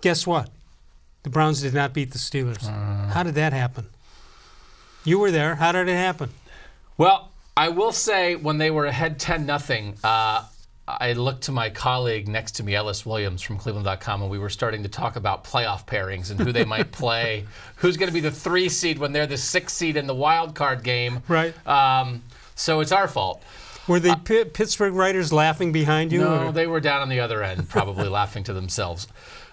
Guess what? The Browns did not beat the Steelers. How did that happen? You were there. How did it happen? Well, I will say when they were ahead 10-0, I looked to my colleague next to me, Ellis Williams from cleveland.com, and we were starting to talk about playoff pairings and who they might play, who's going to be the 3 seed when they're the 6 seed in the wild card game. Right. So it's our fault. Were the Pittsburgh writers laughing behind you? No, or? They were down on the other end, probably laughing to themselves.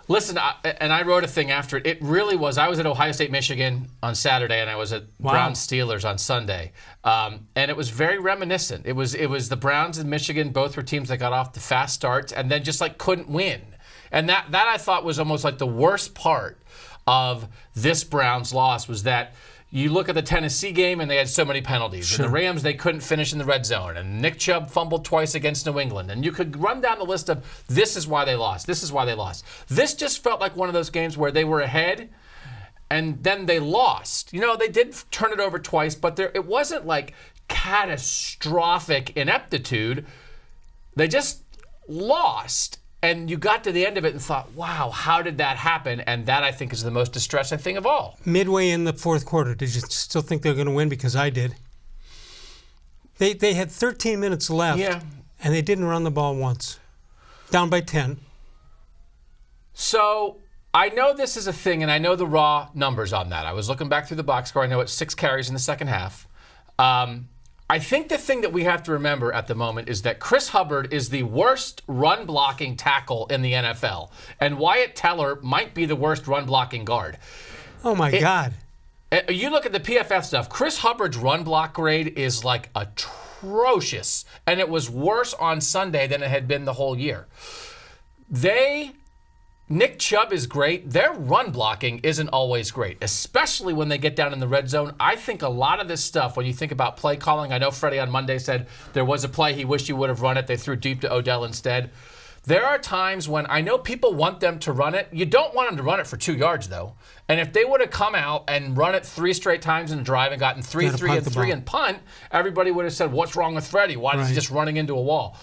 Listen, I wrote a thing after it. It really was. I was at Ohio State, Michigan on Saturday, and I was at Browns Steelers on Sunday. And it was very reminiscent. It was the Browns and Michigan. Both were teams that got off to fast starts and then just like couldn't win. And that I thought was almost like the worst part of this Browns loss was that you look at the Tennessee game and they had so many penalties. Sure. And the Rams, they couldn't finish in the red zone. And Nick-Chubb fumbled twice against New England. And you could run down the list of this is why they lost. This is why they lost. This just felt like one of those games where they were ahead and then they lost. You know, they did turn it over twice, but it wasn't like catastrophic ineptitude. They just lost. And you got to the end of it and thought, wow, how did that happen? And that, I think, is the most distressing thing of all. Midway in the fourth quarter, did you still think they were going to win? Because I did. They had 13 minutes left, and they didn't run the ball once. Down by 10. So I know this is a thing, and I know the raw numbers on that. I was looking back through the box score. I know it's 6 carries in the second half. I think the thing that we have to remember at the moment is that Chris-Hubbard is the worst run-blocking tackle in the NFL, and Wyatt-Teller might be the worst run-blocking guard. Oh, my God. You look at the PFF stuff, Chris-Hubbard's run-block grade is like atrocious, and it was worse on Sunday than it had been the whole year. Nick-Chubb is great. Their run blocking isn't always great, especially when they get down in the red zone. I think a lot of this stuff, when you think about play calling, I know Freddie on Monday said there was a play he wished he would have run it. They threw deep to Odell instead. There are times when I know people want them to run it. You don't want them to run it for 2 yards, though. And if they would have come out and run it 3 straight times in the drive and gotten 3, 3, and 3 and punt, everybody would have said, what's wrong with Freddie? Why is he just running into a wall?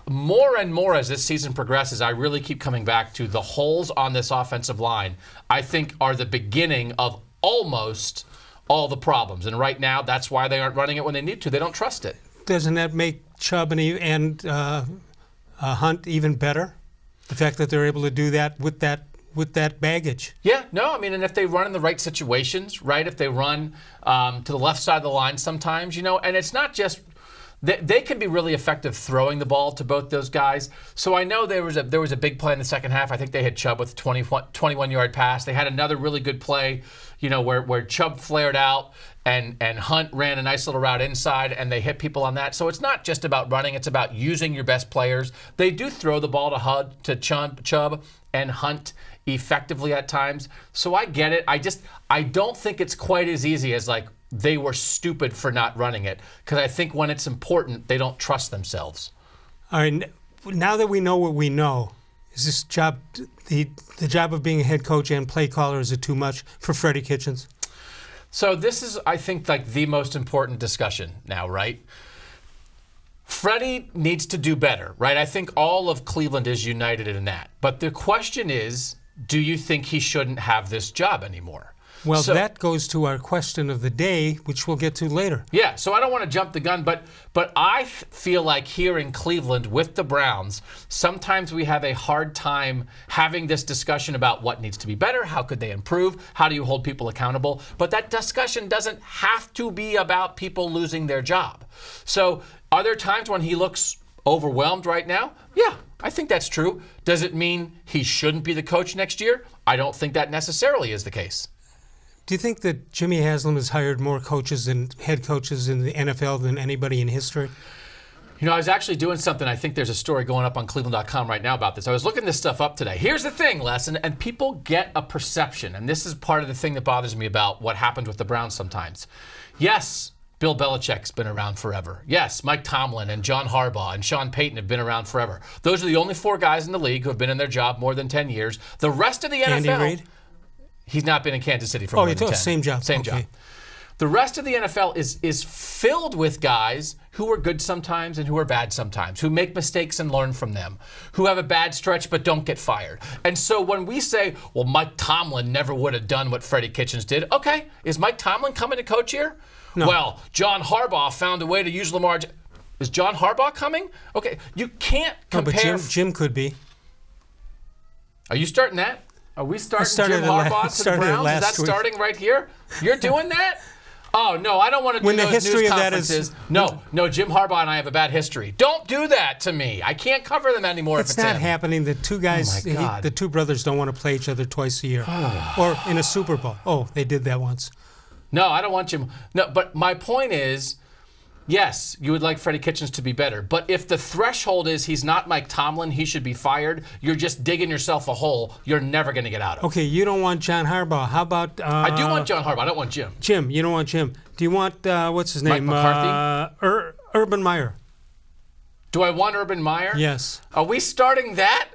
More and more as this season progresses, I really keep coming back to the holes on this offensive line, I think are the beginning of almost all the problems. And right now, that's why they aren't running it when they need to. They don't trust it. Doesn't that make Chubb and Hunt even better? The fact that they're able to do that with that baggage. Yeah, no, I mean, and if they run in the right situations, right? If they run to the left side of the line sometimes, you know, and it's not just they can be really effective throwing the ball to both those guys. So I know there was a big play in the second half. I think they had Chubb with a 21-yard pass. They had another really good play, you know, where Chubb flared out and Hunt ran a nice little route inside, and they hit people on that. So it's not just about running. It's about using your best players. They do throw the ball to Chubb and Hunt effectively at times. So I get it. I don't think it's quite as easy as like they were stupid for not running it, because I think when it's important, they don't trust themselves. All right. Now that we know what we know, is this job, the job of being a head coach and play caller, is it too much for Freddie Kitchens? So this is, I think, like the most important discussion now, right? Freddie needs to do better, right? I think all of Cleveland is united in that. But the question is, do you think he shouldn't have this job anymore? Well, that goes to our question of the day, which we'll get to later. Yeah, so I don't want to jump the gun, but I feel like here in Cleveland with the Browns, sometimes we have a hard time having this discussion about what needs to be better, how could they improve, how do you hold people accountable, but that discussion doesn't have to be about people losing their job. So are there times when he looks overwhelmed right now? Yeah, I think that's true. Does it mean he shouldn't be the coach next year? I don't think that necessarily is the case. Do you think that Jimmy Haslam has hired more coaches and head coaches in the NFL than anybody in history? You know, I was actually doing something. I think there's a story going up on cleveland.com right now about this. I was looking this stuff up today. Here's the thing, Les, and people get a perception, and this is part of the thing that bothers me about what happens with the Browns sometimes. Yes, Bill Belichick's been around forever. Yes, Mike Tomlin and John Harbaugh and Sean Payton have been around forever. Those are the only 4 guys in the league who have been in their job more than 10 years. The rest of the NFL... Andy Reid? He's not been in Kansas City for more than 10. Same job. Same job. The rest of the NFL is filled with guys who are good sometimes and who are bad sometimes, who make mistakes and learn from them, who have a bad stretch but don't get fired. And so when we say, well, Mike Tomlin never would have done what Freddie Kitchens did, okay, is Mike Tomlin coming to coach here? No. Well, John Harbaugh found a way to use Lamar. Is John Harbaugh coming? Okay, you can't compare. No, but Jim could be. Are you starting that? Are we starting Jim Harbaugh to the Browns? Is that starting right here? You're doing that? Oh, no, I don't want to do those news conferences. No, Jim Harbaugh and I have a bad history. Don't do that to me. I can't cover them anymore if it's him. It's not happening. The two guys, the two brothers don't want to play each other twice a year. Or in a Super Bowl. Oh, they did that once. No, I don't want Jim. No, but my point is, yes, you would like Freddie Kitchens to be better. But if the threshold is he's not Mike Tomlin, he should be fired, you're just digging yourself a hole you're never going to get out of. Okay, you don't want John Harbaugh. How about... I do want John Harbaugh. I don't want Jim. Jim, you don't want Jim. Do you want, what's his name? Mike McCarthy? Urban Meyer. Do I want Urban Meyer? Yes. Are we starting that?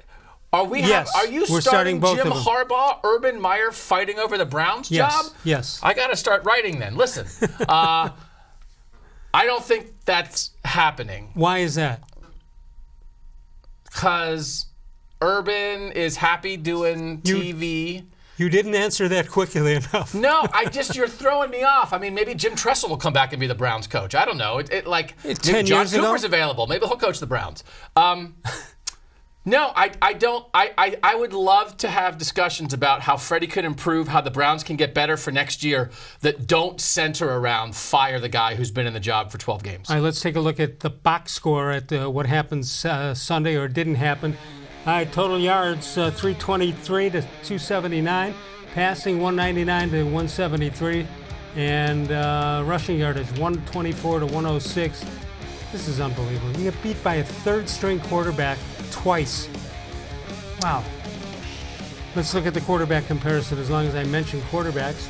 Are you starting Jim Harbaugh, Urban Meyer fighting over the Browns job? Yes. I got to start writing then. Listen, I don't think that's happening. Why is that? Because Urban is happy doing TV. You didn't answer that quickly enough. No, you're throwing me off. I mean, maybe Jim Tressel will come back and be the Browns coach. I don't know. John Cooper's available. Maybe he'll coach the Browns. No, I don't. I would love to have discussions about how Freddie could improve, how the Browns can get better for next year that don't center around fire the guy who's been in the job for 12 games. All right, let's take a look at the box score at what happens Sunday or didn't happen. All right, total yards 323 to 279, passing 199 to 173, and rushing yardage 124 to 106. This is unbelievable. You get beat by a third-string quarterback twice. Wow. Let's look at the quarterback comparison as long as I mention quarterbacks.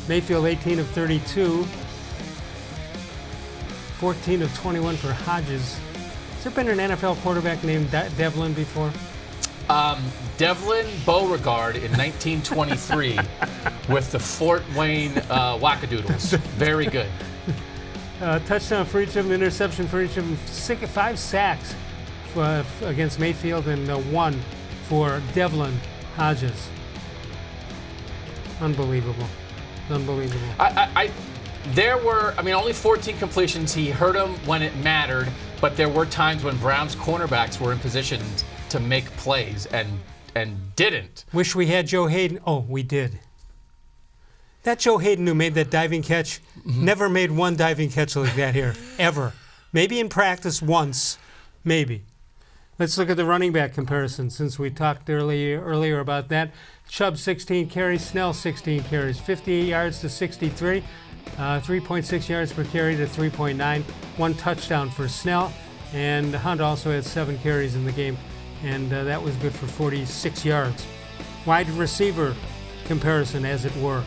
Mayfield 18 of 32, 14 of 21 for Hodges. Has there been an NFL quarterback named Devlin before? Devlin Beauregard in 1923 with the Fort Wayne Wackadoodles. Very good. Touchdown for each of them, interception for each of them, 5 sacks against Mayfield and 1 for Devlin-Hodges. Unbelievable. There were only 14 completions. He hurt them when it mattered, but there were times when Browns cornerbacks were in position to make plays and didn't. Wish we had Joe Hayden. Oh, we did. That Joe Hayden who made that diving catch never made one diving catch like that here, ever. Maybe in practice once, maybe. Let's look at the running back comparison since we talked earlier about that. Chubb 16 carries, Snell 16 carries, 58 yards to 63, 3.6 yards per carry to 3.9, 1 touchdown for Snell, and Hunt also had 7 carries in the game, and that was good for 46 yards. Wide receiver comparison, as it were.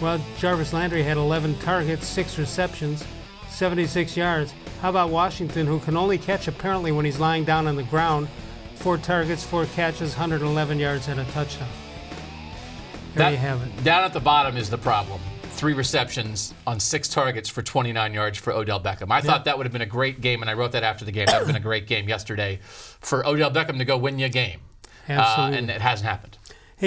Well, Jarvis-Landry had 11 targets, 6 receptions, 76 yards. How about Washington, who can only catch apparently when he's lying down on the ground? 4 targets, 4 catches, 111 yards, and a touchdown. There you have it. Down at the bottom is the problem. 3 receptions on 6 targets for 29 yards for Odell Beckham. I thought that would have been a great game, and I wrote that after the game. That would have been a great game yesterday for Odell Beckham to go win you a game. Absolutely. And it hasn't happened.